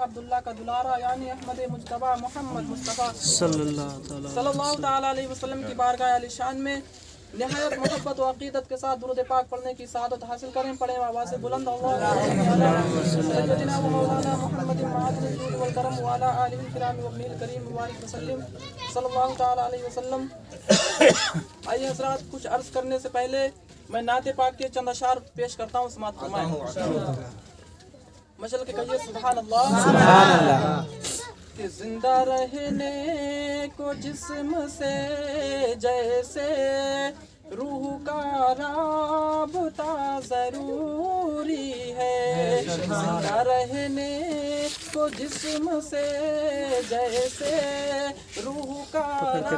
عبداللہ کا دلارا یعنی احمد مجتبی محمد مصطفیٰ صلی اللہ تعالیٰ علیہ وسلم کی بارگاہ عالی شان میں نہایت محبت و عقیدت کے ساتھ درود پاک پڑھنے کی سعادت حاصل کریں. پڑھیں آواز بلند سیدنا و مولانا محمد معادن الجود والکرم وعلی آلہ الکرام وابنہ الکریم مبارک وسلم صلی اللہ تعالیٰ علیہ وسلم. آئیے حضرات، کچھ عرض کرنے سے پہلے میں نعت پاک کے چند اشعار پیش کرتا ہوں، سماعت فرمائیں. مشل کے کہیے سبحان اللہ سبحان اللہ. کہ زندہ رہنے کو جسم سے جیسے روح کا رابطہ ضروری ہے. زندہ رہنے کو جسم سے جیسے روح کا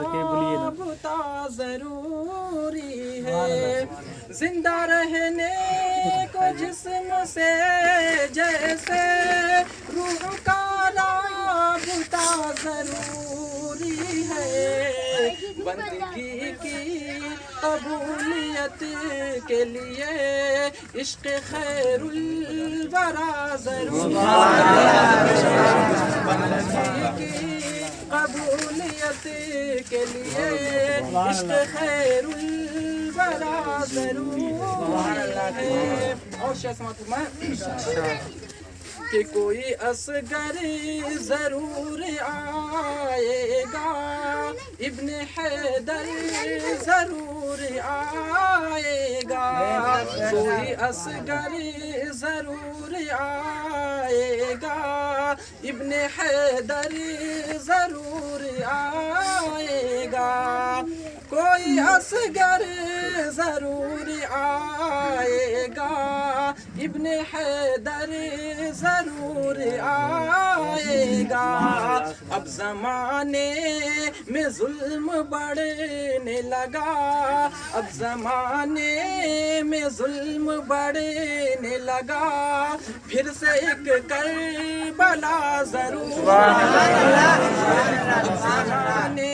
رابطہ ضروری ہے. زندہ رہنے کو جسم سے جیسے روح کا رابطہ ضروری ہے. بندگی کی قبولیت کے لیے عشق خیر الورا ضروری ہے. بندگی کی قبولیت کے لیے عشق خیر الورا ضروری ہے. اور شیخ سماعت فرمائیں کہ کوئی اصغر ضرور آئے گا، ابن حیدر ضرور آئے گا. کوئی اصغر ضرور آئے گا، ابن حیدر ضرور آئے گا. کوئی اصغر ضرور آئے گا، ابن حیدر ضرور آئے گا. اب زمانے میں ظلم بڑھنے لگا، اب زمانے میں ظلم بڑھنے لگا. پھر سے ایک کربلا ضرور آئے گا. اب زمانے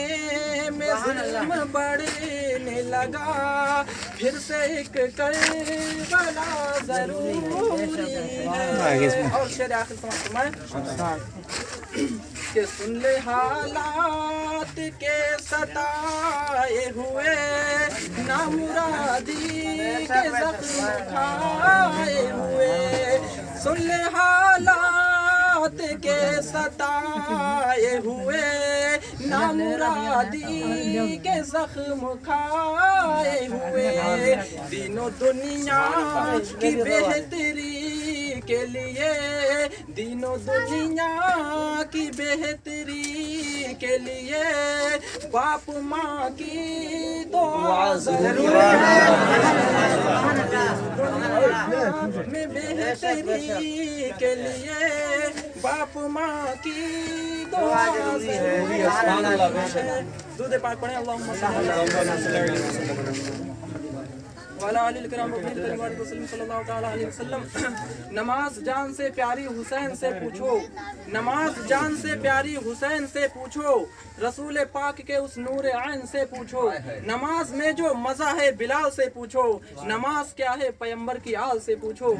میں ظلم بڑھنے لگا، پھر سے ایک کربلا ضروری ہے. اور شعر آخر سمجھ کہ سن لے حالات کے ستائے ہوئے، نامرادی کے زخم کھائے ہوئے. سن لے حالات کے ستائے ہوئے، نامرادی کے زخم کھائے ہوئے. دین و دنیا کی بہتری کے لیے، دین و دنیا کی بہتری کے لیے باپ ماں کی دعا ضرور ہے. میں بہتری کے لیے باپ ماں کی دعا ضرور ہے. درود پاک پڑھیں. اللہم صلی اللہ علیہ وسلم. نماز جان سے پیاری حسین سے پوچھو، نماز جان سے پیاری حسین سے پوچھو، رسول پاک کے اس نور عین سے پوچھو. نماز میں جو مزہ ہے بلال سے پوچھو، نماز کیا ہے پیمبر کی آل سے پوچھو.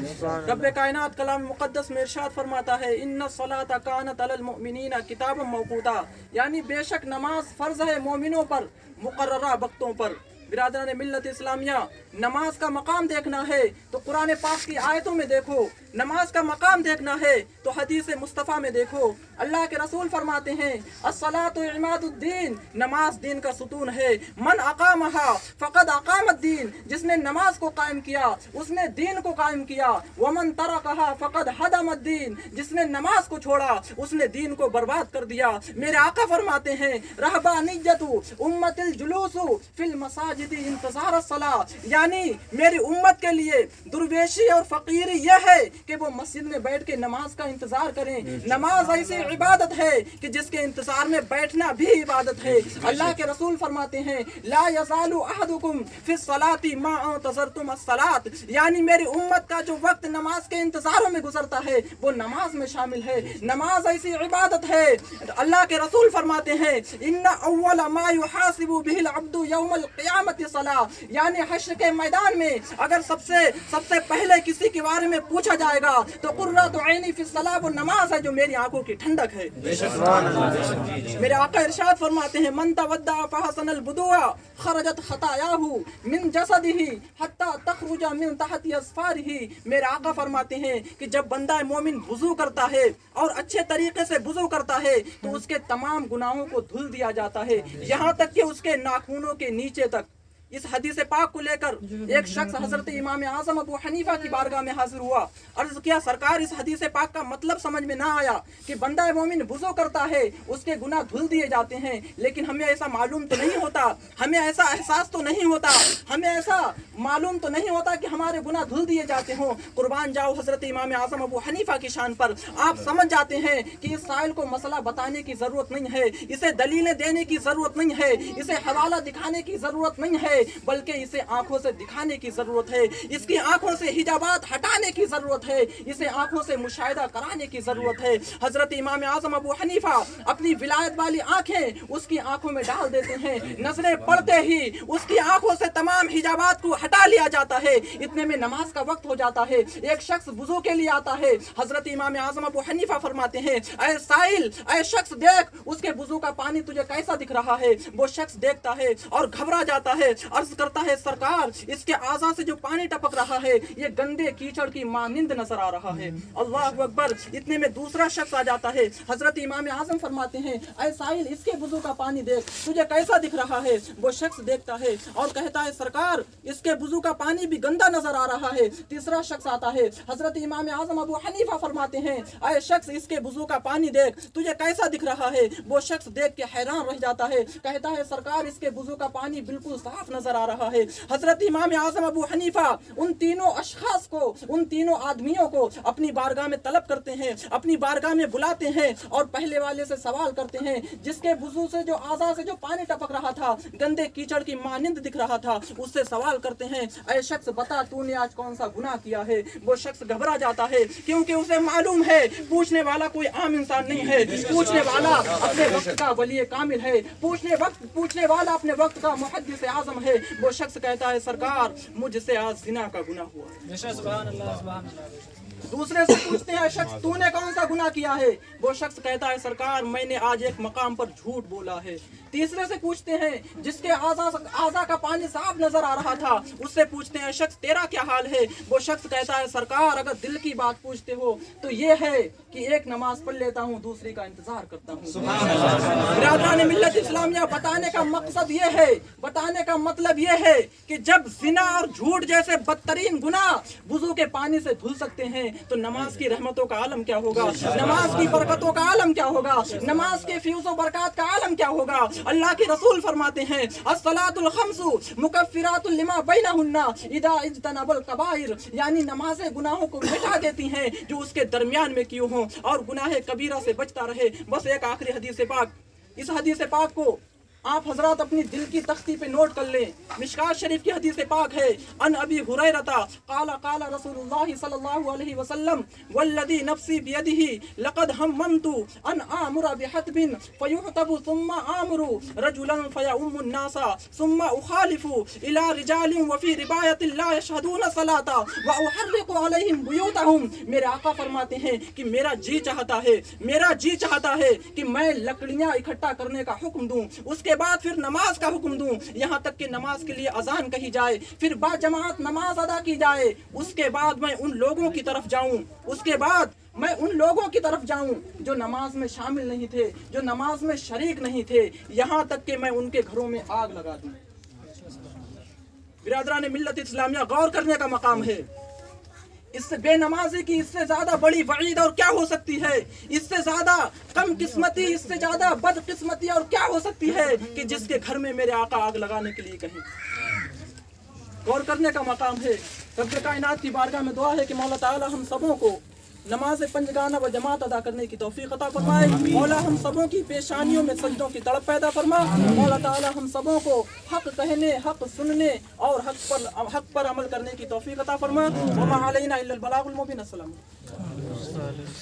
رب کائنات کلام مقدس میں ارشاد فرماتا ہے ان الصلاۃ کانت علی المؤمنین کتابا موقوتا، یعنی بے شک نماز فرض ہے مومنوں پر مقررہ وقتوں پر. برادران ملت اسلامیہ، نماز کا مقام دیکھنا ہے تو قرآن پاک کی آیتوں میں دیکھو، نماز کا مقام دیکھنا ہے تو حدیث مصطفیٰ میں دیکھو. اللہ کے رسول فرماتے ہیں الصلاۃ عماد الدین، نماز دین کا ستون ہے. من اقامہا فقد اقام الدین، جس نے نماز کو قائم کیا اس نے دین کو قائم کیا. ومن ترکہا فقد ہدم الدین، جس نے نماز کو چھوڑا اس نے دین کو برباد کر دیا. میرے آقا فرماتے ہیں رہبانیت امت الجلوس فی المساجد انتظار الصلاۃ، یعنی میری امت کے لیے درویشی اور فقیری یہ ہے کہ وہ مسجد میں بیٹھ کے نماز کا انتظار کریں. نماز ایسی عبادت ہے کہ جس کے انتظار میں بیٹھنا بھی عبادت ہے. اللہ کے رسول فرماتے ہیں لا یزال احدکم فی الصلاۃ ما انتظرتم الصلاۃ، یعنی میری امت کا جو وقت نماز کے انتظاروں میں گزرتا ہے وہ نماز میں شامل ہے. نماز ایسی عبادت ہے. اللہ کے رسول فرماتے ہیں ان اول ما یحاسب به العبد یوم القیامۃ क़यामत सला, यानी हश्र के मैदान में अगर सबसे पहले किसी के बारे में पूछा जाएगा तो कुर्रतु ऐनी फी सला, वो नमाज है जो मेरी आंखों की ठंडक है। मेरे आका इरशाद फरमाते हैं, मन तवद्दा फहसनल बुदुआ खरजत खतायाहु मिन जसदिही हत्ता तखरुजा मिन तहती अस्फारिही। मेरे आका फरमाते हैं कि जब बंदा मोमिन वुजू करता है और अच्छे तरीके से वुजू करता है तो उसके तमाम गुनाहों को धुल दिया जाता है, यहाँ तक कि उसके नाखूनों के नीचे तक। इस हदीस पाक को लेकर एक शख्स हजरत इमाम आजम अबू हनीफा की बारगाह में हाजिर हुआ। अर्ज किया, सरकार इस हदीस पाक का मतलब समझ में ना आया कि बंदा मोमिन वुज़ू करता है उसके गुनाह धुल दिए जाते हैं, लेकिन हमें ऐसा मालूम तो नहीं होता, हमें ऐसा एहसास तो नहीं होता, हमें ऐसा मालूम तो नहीं होता कि हमारे गुनाह धुल दिए जाते हों। कुर्बान जाओ हजरत इमाम आजम अबू हनीफा की शान पर। आप समझ जाते हैं कि इस साइल को मसला बताने की जरूरत नहीं है, इसे दलीलें देने की जरूरत नहीं है, इसे हवाला दिखाने की जरूरत नहीं है, बल्कि इसे आंखों से दिखाने की जरूरत है, इसकी आंखों से हिजाबात हटाने की जरूरत है, इसे आंखों से मुशाहिदा कराने की जरूरत है। हजरत इमाम आजम अबू हनीफा अपनी विलायत वाली आंखें उसकी आंखों में डाल देते हैं, नजरें पड़ते ही उसकी आंखों से तमाम हिजाबात को हटा लिया जाता है। इतने में नमाज का वक्त हो जाता है। एक शख्स वुजू के लिए आता है। हजरत इमाम आजम अबू हनीफा फरमाते हैं, ऐ साइल, ऐ शख्स देख उसके वुजू का पानी तुझे कैसा दिख रहा है। वो शख्स देखता है और घबरा जाता है, अर्ज करता है, सरकार इसके आज़ा से जो पानी टपक रहा है ये गंदे कीचड़ की मानिंद नजर आ रहा है। अल्लाह अकबर। इतने में दूसरा शख्स आ जाता है। हजरत इमाम आजम फरमाते हैं, ऐ साहिल इसके वुजू का पानी देख तुझे कैसा दिख रहा है। वो शख्स देखता है और कहता है, सरकार इसके वुजू का पानी भी गंदा नजर आ रहा है। तीसरा शख्स आता है। हजरत इमाम आजम अबू हनीफा फरमाते हैं, ऐ शख्स इसके वुजू का पानी देख तुझे कैसा दिख रहा है। वो शख्स देख के हैरान रह जाता है, कहता है, सरकार इसके वुजू का पानी बिल्कुल साफ नजर आ रहा है। हजरत इमाम आजम अबू हनीफा उन तीनों अशखास को, उन तीनों आदमियों को अपनी बारगाह में तलब करते हैं, अपनी बारगाह में बुलाते हैं और पहले वाले से सवाल करते हैं जिसके वुजू से जो आज़ा से जो पानी टपक रहा था, गंदे कीचड़ की मानिंद दिख रहा था, उससे सवाल करते हैं, ऐ शख्स बता तूने आज कौन सा गुनाह किया है। वो शख्स घबरा जाता है क्योंकि उसे मालूम है पूछने वाला कोई आम इंसान नहीं है, पूछने वाला अपने वक्त का वली कामिल है, पूछने वाला अपने वक्त का मुहद्दिस आजम है। वो शख्स कहता है, सरकार मुझसे आज जिना का गुनाह हुआ। दूसरे से पूछते हैं, शख्स तूने कौन सा गुनाह किया है। वो शख्स कहता है, सरकार मैंने आज एक मकाम पर झूठ बोला है। तीसरे से पूछते हैं जिसके आज़ा का पानी साफ नजर आ रहा था, उससे पूछते हैं, शख्स तेरा क्या हाल है। वो शख्स कहता है, सरकार अगर दिल की बात पूछते हो तो ये है कि एक नमाज पढ़ लेता हूँ, दूसरी का इंतजार करता हूँ। बिरादरान मिल्लत इस्लामिया, बताने का मकसद ये है, बताने का मतलब ये है कि जब जिना और झूठ जैसे बदतरीन गुनाह वुजू के पानी से धुल सकते हैं तो नमाज की रहमतों का आलम क्या होगा, नमाज की बरकतों का आलम क्या होगा, नमाज के फ्यूज़ बरकत का आलम क्या होगा। अल्लाह के रसूल फरमाते हैं, अस्सलातुल खम्सु मुकफ्फिरातुल लिमा बैनहुन्ना इदा इज्तनबल कबाइर, यानी नमाजें गुनाहों को मिटा देती हैं जो उसके दरमियान में किए हों और गुनाह कबीरा से बचता रहे। बस एक आखिरी हदीस पाक, इस हदीस पाक को आप हजरात अपनी दिल की तख्ती पे नोट कर लें। मिशकात शरीफ की हदीस पाक है, अन अबी हुरैरता काला काला रसूलुल्लाह सल्लल्लाहु अलैहि वसल्लम वल्लदी नफ्सी बियदिही लक़द हम्ममतु अन आमुरा बिहतबिन फयुहतबु सुम्मा आमुरु रजुलन फयउम्मुन नासा सुम्मा उखालिफु इला रिजालिन व फी रिवायतिन ला यशहदून सलाता व उहर्रिकु अलैहिम बुयूतहुम। मेरे आका फरमाते हैं कि मेरा जी चाहता है कि मैं लकड़ियां इकट्ठा करने का हुक्म दूं, उसके बाद फिर नमाज का हुक्म दूं, यहाँ तक कि नमाज के लिए अजान कही जाए, फिर बाजमात नमाज अदा की जाए, उसके बाद मैं उन लोगों की तरफ जाऊं जो नमाज में शामिल नहीं थे, जो नमाज में शरीक नहीं थे, यहाँ तक कि मैं उनके घरों में आग लगा दूं। बिरादरान मिल्लत इस्लामिया, गौर करने का मकाम है। इससे बेनमाजी की इससे ज्यादा बड़ी वईद और क्या हो सकती है, इससे ज्यादा कम किस्मती, इससे ज्यादा बदकिस्मती और क्या हो सकती है कि जिसके घर में मेरे आका आग लगाने के लिए कहें। गौर करने का मकाम है। रब्बे कायनात की बारगाह में दुआ है कि मौला ताला हम सबों को नमाज पंजगाना व जमात अदा करने की तौफीक अता फरमाए। मौला हम सबों की पेशानियों में सजदों की तड़प पैदा फरमा। मौला ताला हम सबों को हक कहने, हक सुनने और हक पर अमल करने की तौफीक अता फरमा। व मा अलैना इल्लल बलागुल मुबीन। अस्सलाम।